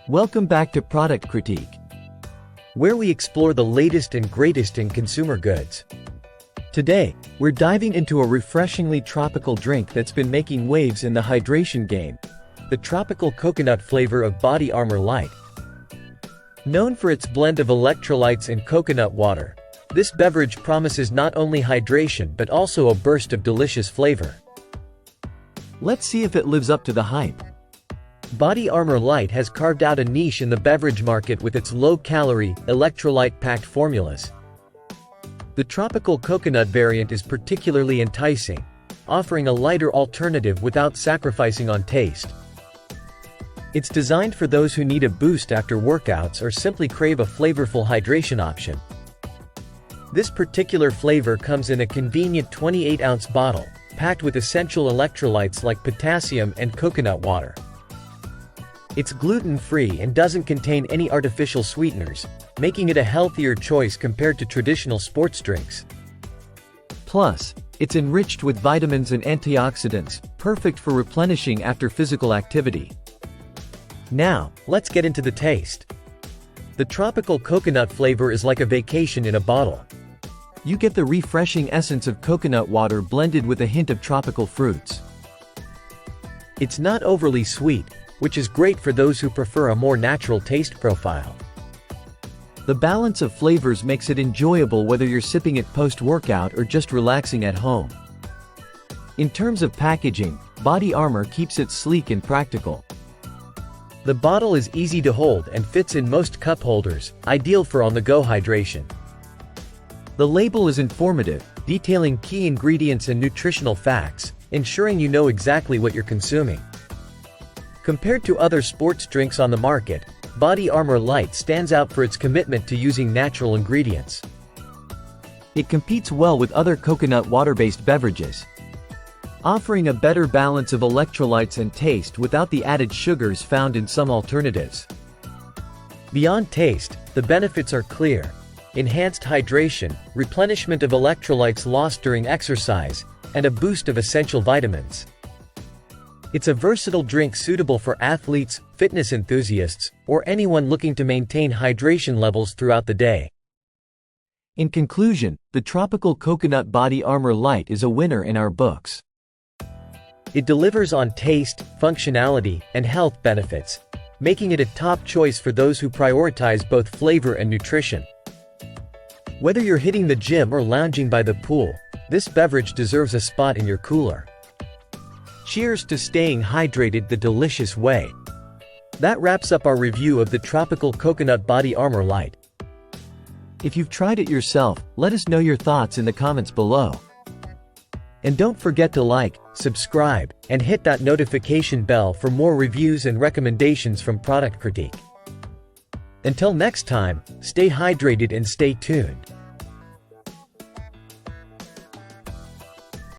Welcome back to Product Critique, where we explore the latest and greatest in consumer goods. Today, we're diving into a refreshingly tropical drink that's been making waves in the hydration game, the tropical coconut flavor of BODYARMOR LYTE. Known for its blend of electrolytes and coconut water, this beverage promises not only hydration but also a burst of delicious flavor. Let's see if it lives up to the hype. BODYARMOR LYTE has carved out a niche in the beverage market with its low-calorie, electrolyte-packed formulas. The tropical coconut variant is particularly enticing, offering a lighter alternative without sacrificing on taste. It's designed for those who need a boost after workouts or simply crave a flavorful hydration option. This particular flavor comes in a convenient 28-ounce bottle, packed with essential electrolytes like potassium and coconut water. It's gluten-free and doesn't contain any artificial sweeteners, making it a healthier choice compared to traditional sports drinks. Plus, it's enriched with vitamins and antioxidants, perfect for replenishing after physical activity. Now, let's get into the taste. The tropical coconut flavor is like a vacation in a bottle. You get the refreshing essence of coconut water blended with a hint of tropical fruits. It's not overly sweet, which is great for those who prefer a more natural taste profile. The balance of flavors makes it enjoyable whether you're sipping it post-workout or just relaxing at home. In terms of packaging, BODYARMOR keeps it sleek and practical. The bottle is easy to hold and fits in most cup holders, ideal for on-the-go hydration. The label is informative, detailing key ingredients and nutritional facts, ensuring you know exactly what you're consuming. Compared to other sports drinks on the market, BODYARMOR LYTE stands out for its commitment to using natural ingredients. It competes well with other coconut water-based beverages, offering a better balance of electrolytes and taste without the added sugars found in some alternatives. Beyond taste, the benefits are clear: enhanced hydration, replenishment of electrolytes lost during exercise, and a boost of essential vitamins. It's a versatile drink suitable for athletes, fitness enthusiasts, or anyone looking to maintain hydration levels throughout the day. In conclusion, the tropical coconut BODYARMOR LYTE is a winner in our books. It delivers on taste, functionality, and health benefits, making it a top choice for those who prioritize both flavor and nutrition. Whether you're hitting the gym or lounging by the pool, this beverage deserves a spot in your cooler. Cheers to staying hydrated the delicious way. That wraps up our review of the tropical coconut BODYARMOR LYTE. If you've tried it yourself, let us know your thoughts in the comments below. And don't forget to like, subscribe, and hit that notification bell for more reviews and recommendations from Product Critique. Until next time, stay hydrated and stay tuned.